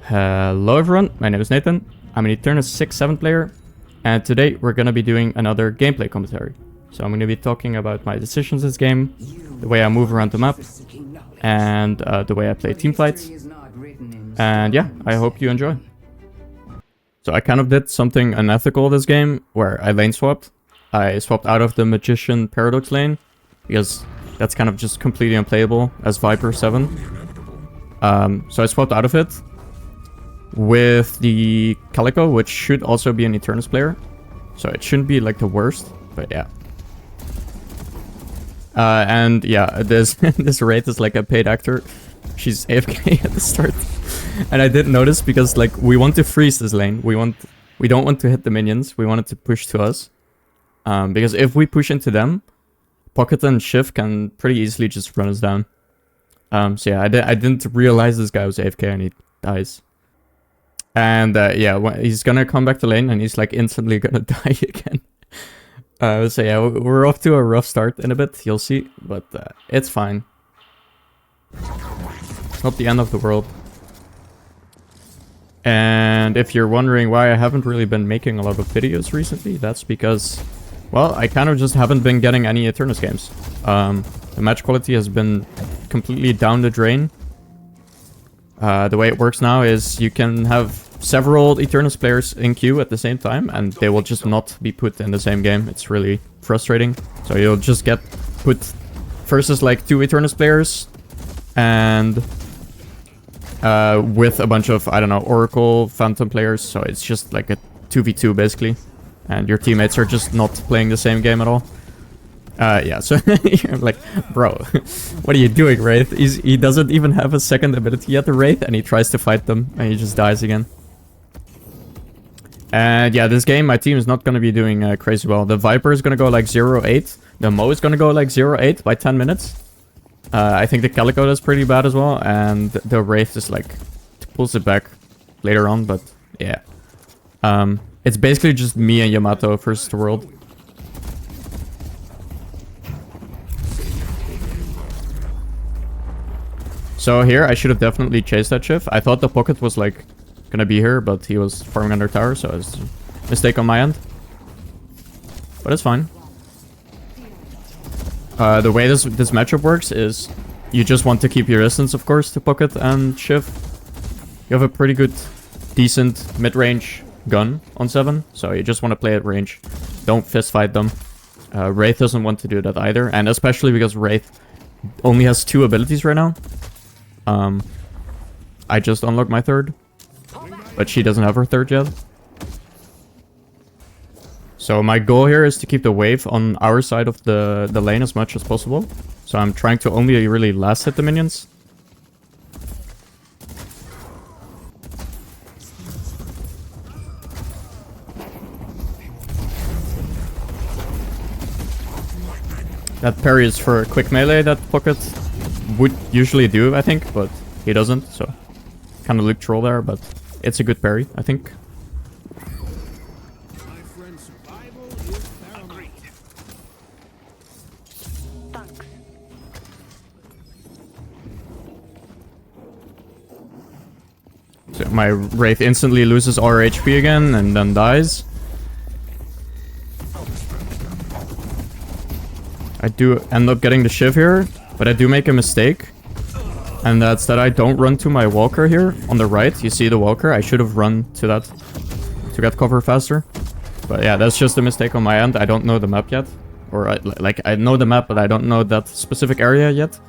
Hello everyone, my name is Nathan. I'm an Eternus 6-7 player, and today we're gonna be doing another gameplay commentary. So I'm gonna be talking about my decisions this game, the way I move around the map, and the way I play team fights. And yeah, I hope you enjoy. So I kind of did something unethical this game, where I lane swapped. I swapped out of the Magician Paradox lane, because that's kind of just completely unplayable as Viper 7. So I swapped out of it with the Calico, which should also be an Eternus player. So it shouldn't be like the worst, but yeah. And yeah, this Wraith is like a paid actor. She's AFK at the start. And I didn't notice because like we want to freeze this lane. We don't want to hit the minions. We want it to push to us. Because if we push into them, Pocket and Shiv can pretty easily just run us down. So yeah, I didn't realize this guy was AFK and he dies. And yeah, he's gonna come back to lane and he's like instantly gonna die again. So yeah, we're off to a rough start in a bit, you'll see, but it's fine. It's not the end of the world. And if you're wondering why I haven't really been making a lot of videos recently, that's because, well, I kind of just haven't been getting any Eternus games. The match quality has been completely down the drain. The way it works now is you can have several Eternus players in queue at the same time, and they will just not be put in the same game. It's really frustrating. So you'll just get put versus like 2 Eternus players, and with a bunch of, I don't know, Oracle, Phantom players. So it's just like a 2v2 basically, and your teammates are just not playing the same game at all. Yeah, so you're like, bro, what are you doing, Wraith? He doesn't even have a second ability yet, the Wraith, and he tries to fight them, and he just dies again. And yeah, this game, my team is not going to be doing crazy well. The Viper is going to go like 0-8. The Mo is going to go like 0-8 by 10 minutes. I think the Calico does pretty bad as well, and the Wraith is like, pulls it back later on, but yeah. It's basically just me and Yamato versus the world. So here, I should have definitely chased that Shiv. I thought the Pocket was like gonna be here, but he was farming under tower, so it's a mistake on my end. But it's fine. The way this matchup works is you just want to keep your distance, of course, to Pocket and Shiv. You have a pretty good, decent mid-range gun on 7, so you just want to play at range. Don't fist fight them. Wraith doesn't want to do that either, and especially because Wraith only has 2 abilities right now. I just unlocked my 3rd, but she doesn't have her 3rd yet. So my goal here is to keep the wave on our side of the lane as much as possible. So I'm trying to only really last hit the minions. That parry is for a quick melee that Pocket would usually do, I think, but he doesn't, so kind of look troll there, but it's a good parry, I think. So my Wraith instantly loses all her HP again and then dies. I do end up getting the Shiv here, but I do make a mistake. And that's that I don't run to my Walker here on the right. You see the Walker? I should have run to that to get cover faster. But yeah, that's just a mistake on my end. I don't know the map yet. Or I know the map, but I don't know that specific area yet.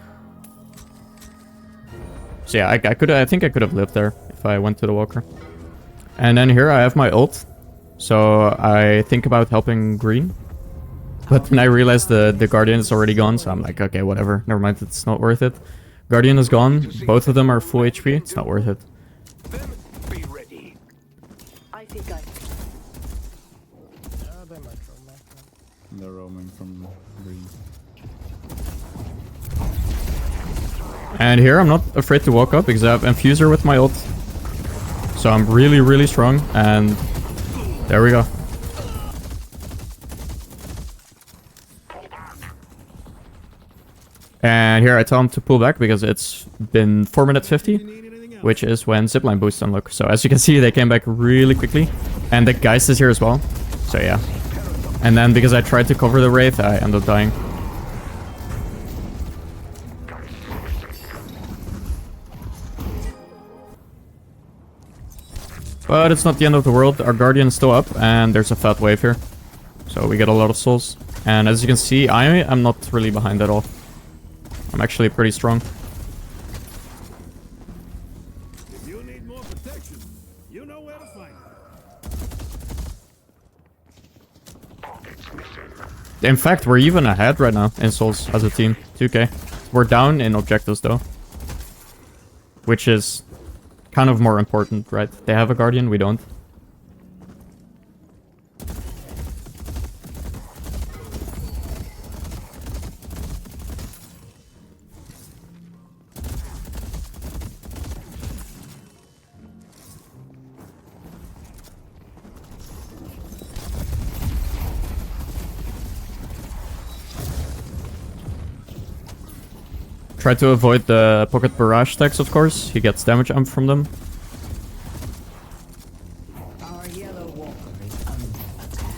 So yeah, I think I could have lived there if I went to the Walker. And then here I have my ult. So I think about helping green. But then I realized the Guardian is already gone, so I'm like, okay, whatever. Never mind, it's not worth it. Guardian is gone. Both of them are full HP. It's not worth it. Be ready. I think They're roaming from green. And here I'm not afraid to walk up because I have Infuser with my ult. So I'm really, really strong. And there we go. And here I tell him to pull back because it's been 4 minutes 50. which is when zipline boosts unlock. So as you can see, they came back really quickly. And the Geist is here as well. So yeah. And then because I tried to cover the Wraith, I ended up dying. But it's not the end of the world. Our Guardian is still up, and there's a fat wave here. So we get a lot of souls. And as you can see, I am not really behind at all. I'm actually pretty strong. If you need more protection, you know where to find it. In fact, we're even ahead right now in souls as a team. 2k. We're down in objectives though. Which is kind of more important, right? They have a Guardian, we don't. Try to avoid the pocket barrage stacks, of course. He gets damage amp from them. Our yellow walker is under attack.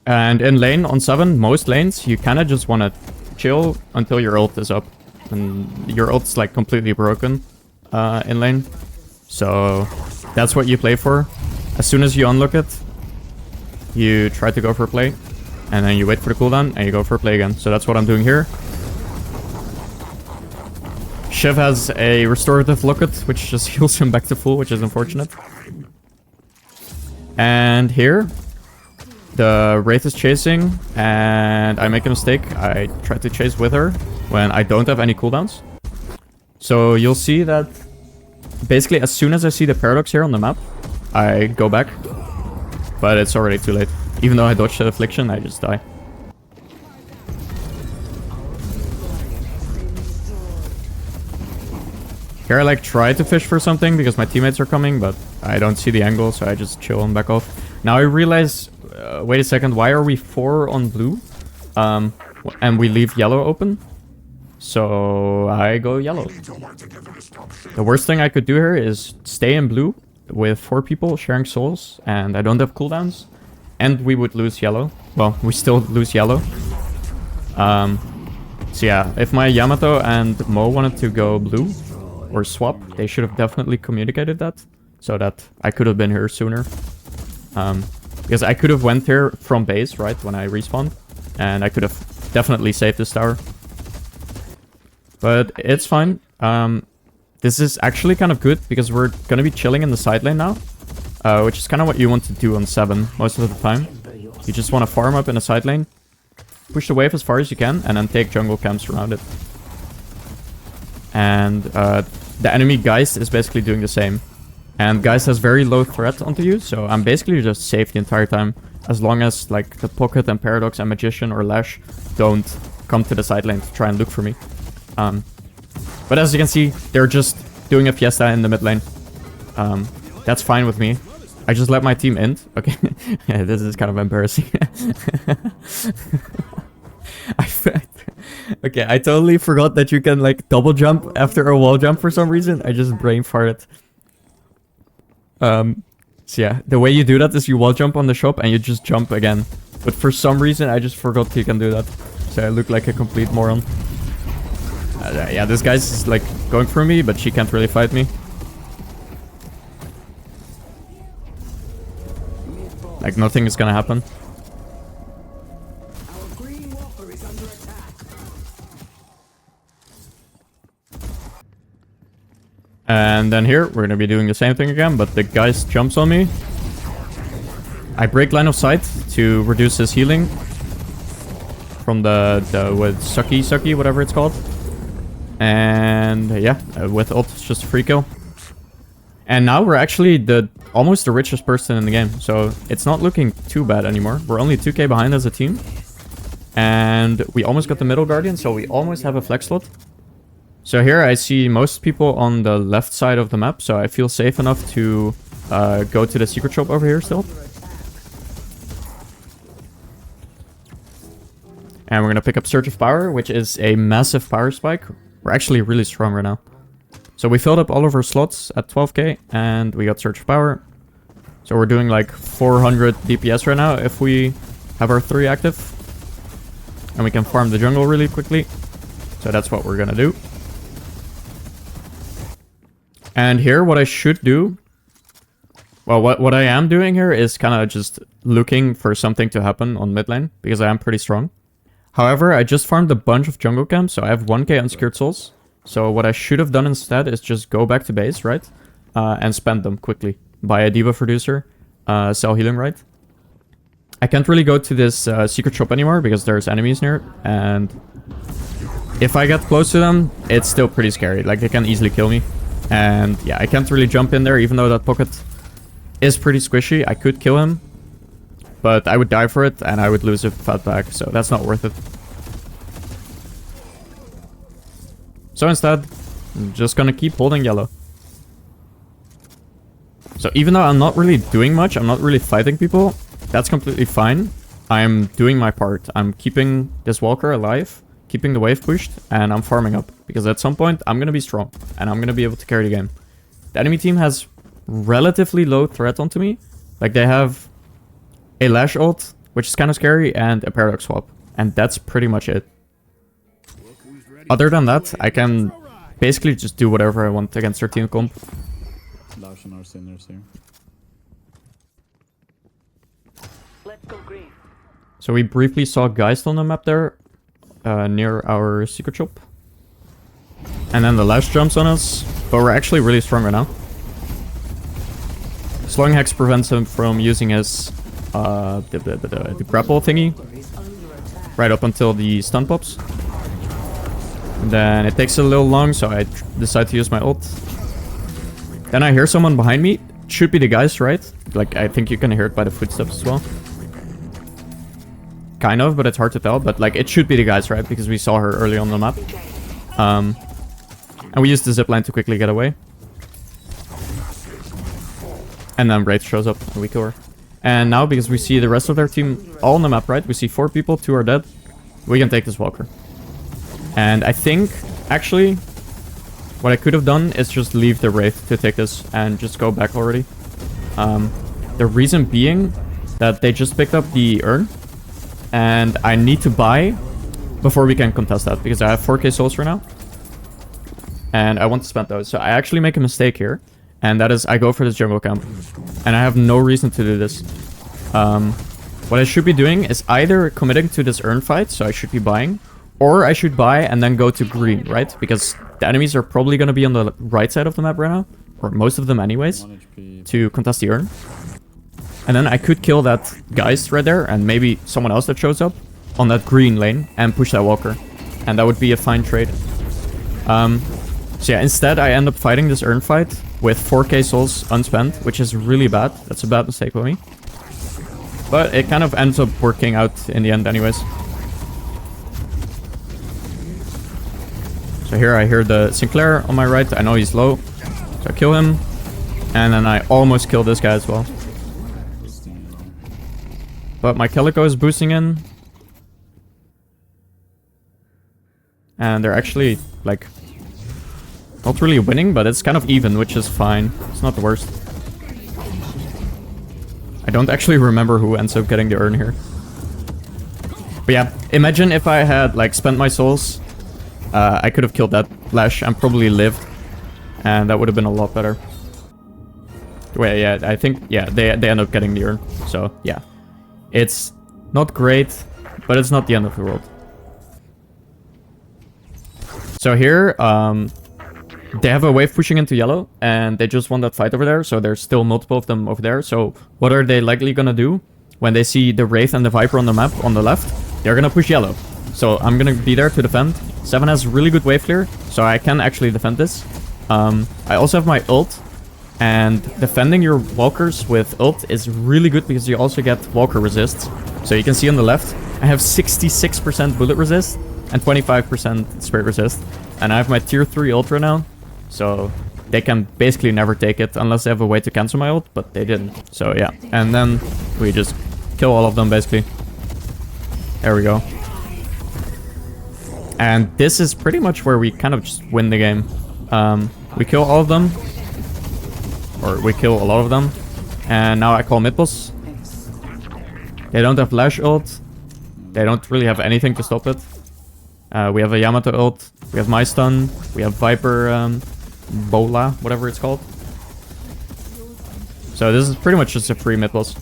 And in lane on 7, most lanes, you kind of just want to chill until your ult is up. And your ult's like completely broken in lane. So that's what you play for. As soon as you unlock it, you try to go for a play, and then you wait for the cooldown, and you go for a play again. So that's what I'm doing here. Shiv has a restorative locket, which just heals him back to full, which is unfortunate. And here, the Wraith is chasing, and I make a mistake. I try to chase with her when I don't have any cooldowns. So you'll see that basically as soon as I see the paradox here on the map, I go back. But it's already too late. Even though I dodged the affliction, I just die. Here I like try to fish for something because my teammates are coming, but I don't see the angle, so I just chill and back off. Now I realize, wait a second, why are we 4 on blue? And we leave yellow open? So I go yellow. The worst thing I could do here is stay in blue with 4 people sharing souls, and I don't have cooldowns, and we would lose yellow. Well, we still lose yellow. So yeah, if my Yamato and Mo wanted to go blue or swap, they should have definitely communicated that, so that I could have been here sooner. Because I could have went here from base, right, when I respawned, and I could have definitely saved this tower. But it's fine. This is actually kind of good because we're going to be chilling in the side lane now. Which is kind of what you want to do on 7 most of the time. You just want to farm up in the side lane. Push the wave as far as you can and then take jungle camps around it. And the enemy Geist is basically doing the same. And Geist has very low threat onto you, so I'm basically just safe the entire time. As long as like the Pocket and Paradox and Magician or Lash don't come to the side lane to try and look for me. But as you can see, they're just doing a fiesta in the mid lane. That's fine with me. I just let my team end. Okay, yeah, this is kind of embarrassing. Okay, I totally forgot that you can like double jump after a wall jump for some reason. I just brain farted. So yeah, the way you do that is you wall jump on the shop and you just jump again. But for some reason, I just forgot you can do that. So I look like a complete moron. Yeah, this guy's like going for me, but she can't really fight me. Like nothing is gonna happen. Our green walker is under attack. And then here, we're gonna be doing the same thing again, but the guy jumps on me. I break line of sight to reduce his healing from the sucky, whatever it's called. And yeah, with ult, it's just a free kill. And now we're actually almost the richest person in the game. So it's not looking too bad anymore. We're only 2k behind as a team. And we almost got the middle guardian, so we almost have a flex slot. So here I see most people on the left side of the map, so I feel safe enough to go to the secret shop over here still. And we're gonna pick up Surge of Power, which is a massive power spike. We're actually really strong right now. So we filled up all of our slots at 12k, and we got Surge of Power. So we're doing like 400 DPS right now if we have our 3 active. And we can farm the jungle really quickly. So that's what we're gonna do. And here, what I should do... Well, what I am doing here is kind of just looking for something to happen on mid lane, because I am pretty strong. However, I just farmed a bunch of jungle camps, so I have 1k unsecured souls. So what I should have done instead is just go back to base, right? And spend them quickly. Buy a debuff reducer, sell healing right. I can't really go to this secret shop anymore because there's enemies near it, and if I get close to them, it's still pretty scary. Like, they can easily kill me. And yeah, I can't really jump in there, even though that pocket is pretty squishy. I could kill him, but I would die for it, and I would lose a fat pack, so that's not worth it. So instead, I'm just gonna keep holding yellow. So even though I'm not really doing much, I'm not really fighting people, that's completely fine. I'm doing my part. I'm keeping this Walker alive, keeping the wave pushed, and I'm farming up. Because at some point, I'm gonna be strong, and I'm gonna be able to carry the game. The enemy team has relatively low threat onto me. Like, they have a Lash ult, which is kind of scary, and a Paradox swap. And that's pretty much it. Other than that, I can basically just do whatever I want against their team comp. Lash and our sinners here. Let's go green. So we briefly saw Geist on the map there, near our secret shop. And then the Lash jumps on us, but we're actually really strong right now. Slowing Hex prevents him from using his the grapple thingy right up until the stun pops. And then it takes a little long, so I decide to use my ult. Then I hear someone behind me. It should be the guys, right? Like, I think you can hear it by the footsteps as well. Kind of, but it's hard to tell. But like, it should be the guys, right? Because we saw her early on the map. And we used the zipline to quickly get away. And then Wraith shows up and we kill her. And now, because we see the rest of their team all on the map, right? We see 4 people, 2 are dead. We can take this Walker. And I think, actually, what I could have done is just leave the Wraith to take this and just go back already. The reason being that they just picked up the urn. And I need to buy before we can contest that, because I have 4k souls right now. And I want to spend those. So I actually make a mistake here. And that is, I go for this jungle camp. And I have no reason to do this. What I should be doing is either committing to this urn fight, so I should be buying. Or I should buy and then go to green, right? Because the enemies are probably going to be on the right side of the map right now. Or most of them anyways. To contest the urn. And then I could kill that Geist right there. And maybe someone else that shows up on that green lane. And push that Walker. And that would be a fine trade. So yeah, instead I end up fighting this urn fight with 4k souls unspent. Which is really bad. That's a bad mistake for me. But it kind of ends up working out in the end anyways. So here I hear the Sinclair on my right. I know he's low. So I kill him. And then I almost kill this guy as well. But my Calico is boosting in. And they're actually, like, not really winning, but it's kind of even, which is fine. It's not the worst. I don't actually remember who ends up getting the urn here. But yeah, imagine if I had, like, spent my souls. I could have killed that Lash and probably lived. And that would have been a lot better. Wait, yeah, I think, yeah, they end up getting the urn. So, yeah. It's not great, but it's not the end of the world. So here, they have a wave pushing into yellow, and they just won that fight over there, so there's still multiple of them over there. So what are they likely gonna do when they see the Wraith and the Viper on the map on the left? They're gonna push yellow. So I'm gonna be there to defend. 7 has really good wave clear, so I can actually defend this. I also have my ult, and defending your Walkers with ult is really good because you also get Walker resists. So you can see on the left, I have 66% bullet resist and 25% spirit resist. And I have my tier 3 ult right now, so they can basically never take it unless they have a way to cancel my ult, but they didn't. So yeah, and then we just kill all of them basically. There we go. And this is pretty much where we kind of just win the game. We kill all of them. Or we kill a lot of them. And now I call mid boss. They don't have Lash ult. They don't really have anything to stop it. We have a Yamato ult. We have my stun. We have Viper Bola, whatever it's called. So this is pretty much just a free mid boss.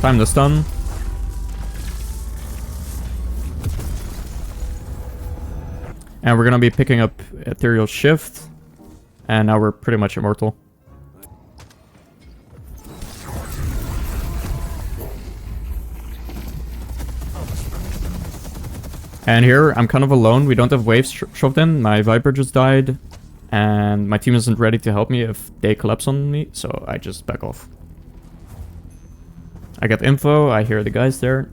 Time to stun. And we're gonna be picking up Ethereal Shift. And now we're pretty much immortal. And here, I'm kind of alone. We don't have waves shoved in. My Viper just died. And my team isn't ready to help me if they collapse on me. So I just back off. I get info. I hear the guys there.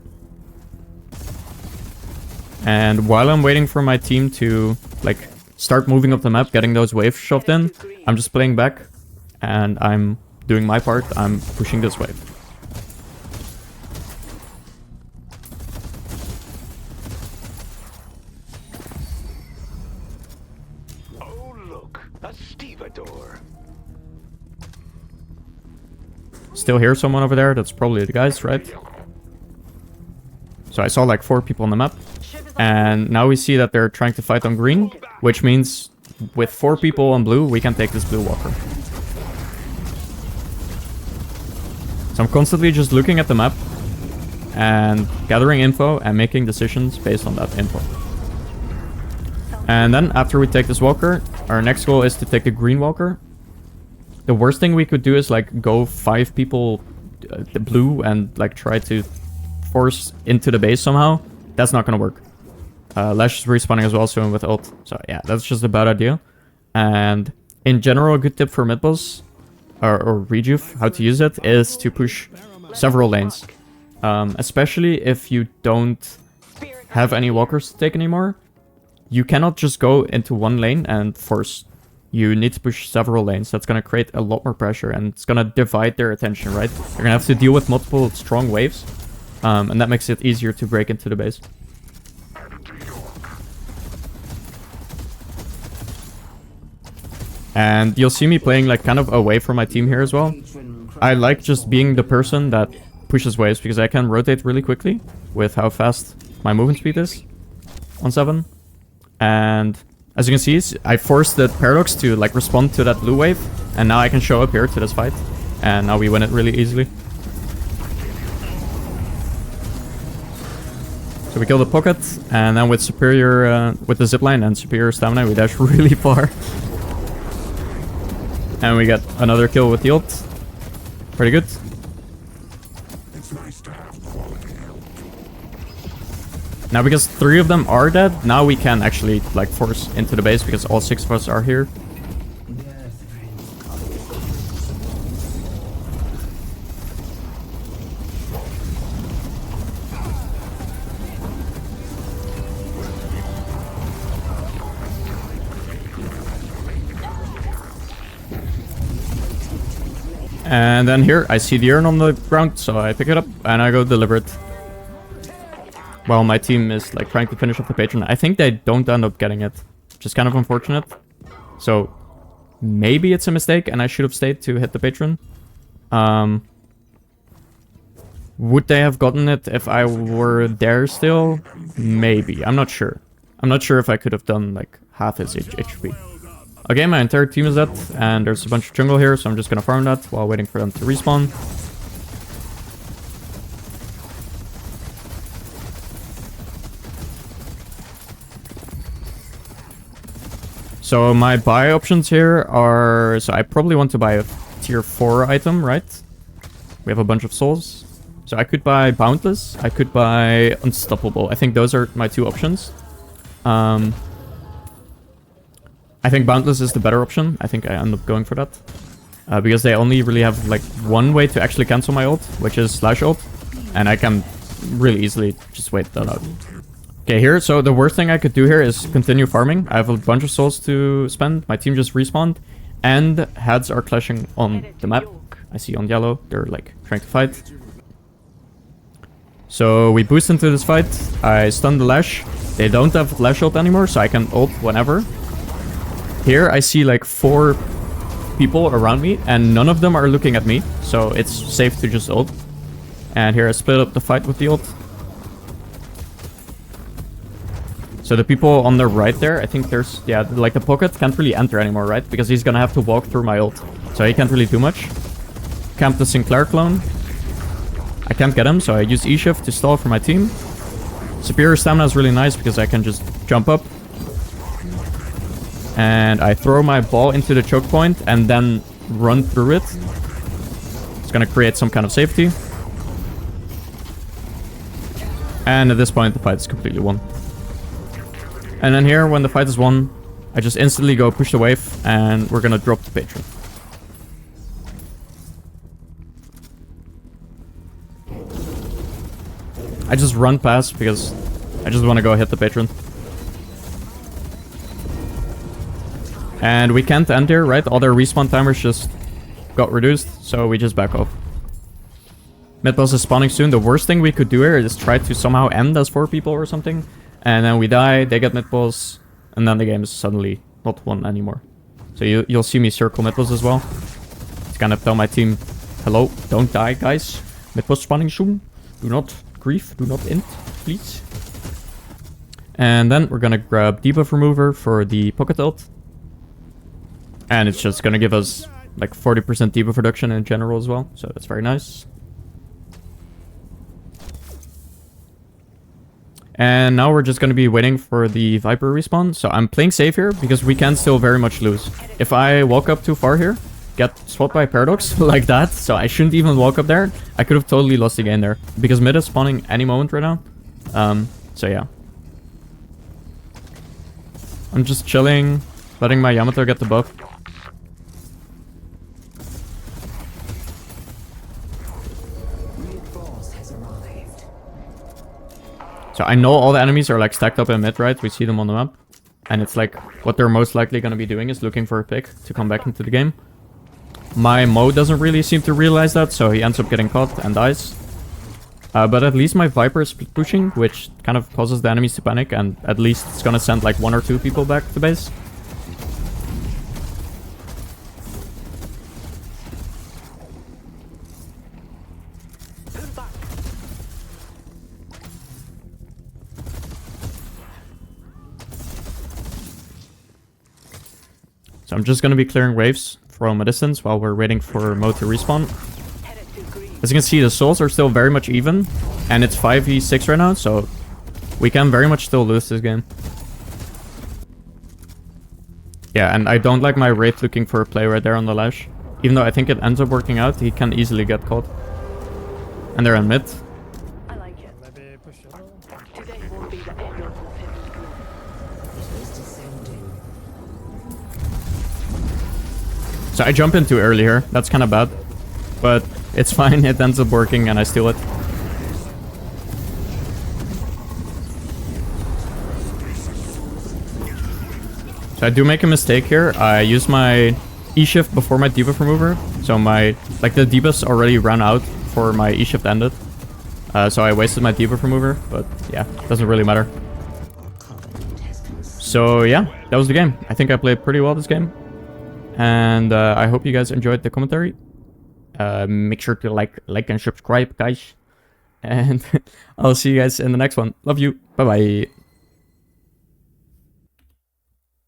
And while I'm waiting for my team to, like, start moving up the map, getting those waves shoved in, I'm just playing back. And I'm doing my part. I'm pushing this wave. Oh, look, a stevedore. Still hear someone over there. That's probably the guys, right? So I saw like 4 people on the map. And now we see that they're trying to fight on green, which means with 4 people on blue, we can take this blue walker. So I'm constantly just looking at the map and gathering info and making decisions based on that info. And then after we take this walker, our next goal is to take the green walker. The worst thing we could do is like go 5 people the blue and like try to force into the base somehow. That's not gonna work. Lash is respawning as well soon with ult. So yeah, that's just a bad idea. And in general, a good tip for mid boss or rejuve, how to use it, is to push several lanes. Especially if you don't have any walkers to take anymore. You cannot just go into one lane and force. You need to push several lanes. That's going to create a lot more pressure and it's going to divide their attention, right? You're going to have to deal with multiple strong waves. And that makes it easier to break into the base. And you'll see me playing like kind of away from my team here as well. I like just being the person that pushes waves because I can rotate really quickly with how fast my movement speed is on 7. And as you can see, I forced the Paradox to like respond to that blue wave. And now I can show up here to this fight. And now we win it really easily. So we kill the pocket. And then with superior, with the zipline and superior stamina, we dash really far. And we get another kill with the ult. Pretty good. Now because 3 of them are dead, now we can actually like force into the base because all 6 of us are here. And then here, I see the urn on the ground, so I pick it up and I go deliver it. While my team is like trying to finish off the patron. I think they don't end up getting it, which is kind of unfortunate. So maybe it's a mistake and I should have stayed to hit the patron. Would they have gotten it if I were there still? Maybe. I'm not sure. I'm not sure if I could have done like half his HP. Okay, my entire team is dead, and there's a bunch of jungle here, so I'm just gonna farm that while waiting for them to respawn. So my buy options here are... So I probably want to buy a tier 4 item, right? We have a bunch of souls. So I could buy Boundless, I could buy Unstoppable. I think those are my 2 options. I think Boundless is the better option. I think I end up going for that. Because they only really have like one way to actually cancel my ult, which is slash ult. And I can really easily just wait that out. Okay, here, so the worst thing I could do here is continue farming. I have a bunch of souls to spend. My team just respawned. And heads are clashing on the map. I see on yellow, they're like trying to fight. So we boost into this fight. I stun the Lash. They don't have Lash ult anymore, so I can ult whenever. Here I see like 4 people around me, and none of them are looking at me, so it's safe to just ult. And here I split up the fight with the ult. So the people on the right there, I think there's, yeah, like the pocket can't really enter anymore, right? Because he's gonna have to walk through my ult. So he can't really do much. Camp the Sinclair clone. I can't get him, so I use E-Shift to stall for my team. Superior stamina is really nice because I can just jump up. And I throw my ball into the choke point and then run through it. It's gonna create some kind of safety. And at this point, the fight is completely won. And then here, when the fight is won, I just instantly go push the wave, and we're gonna drop the patron. I just run past because I just want to go hit the patron. And we can't end here, right? All their respawn timers just got reduced, so we just back off. Mid boss is spawning soon. The worst thing we could do here is try to somehow end as 4 people or something. And then we die, they get mid boss, and then the game is suddenly not won anymore. So you'll see me circle mid boss as well. It's gonna tell my team, hello, don't die, guys. Mid boss spawning soon. Do not grief, do not end, please. And then we're gonna grab debuff remover for the pocket ult. And it's just gonna give us like 40% debuff reduction in general as well. So that's very nice. And now we're just going to be waiting for the Viper respawn. So I'm playing safe here because we can still very much lose. If I walk up too far here, get swapped by Paradox like that, so I shouldn't even walk up there, I could have totally lost the game there. Because mid is spawning any moment right now. So yeah. I'm just chilling, letting my Yamato get the buff. So I know all the enemies are like stacked up in mid, right? We see them on the map. And it's like what they're most likely going to be doing is looking for a pick to come back into the game. My Mo doesn't really seem to realize that, so he ends up getting caught and dies. But at least my Viper is pushing, which kind of causes the enemies to panic, and at least it's going to send like 1 or 2 people back to base. So I'm just going to be clearing waves from a distance while we're waiting for Mo to respawn. As you can see, the souls are still very much even. And it's 5v6 right now, so we can very much still lose this game. Yeah, and I don't like my Wraith looking for a play right there on the Lash. Even though I think it ends up working out, he can easily get caught. And they're in mid. I like it. Today won't be the end of So I jump in too early here. That's kind of bad. But it's fine. It ends up working and I steal it. So I do make a mistake here. I use my E-Shift before my debuff remover. So my, like the debuffs already ran out before my E-Shift ended. So I wasted my debuff remover. But yeah, doesn't really matter. So yeah, that was the game. I think I played pretty well this game. And I hope you guys enjoyed the commentary. Make sure to like and subscribe, guys. And I'll see you guys in the next one. Love you. Bye-bye.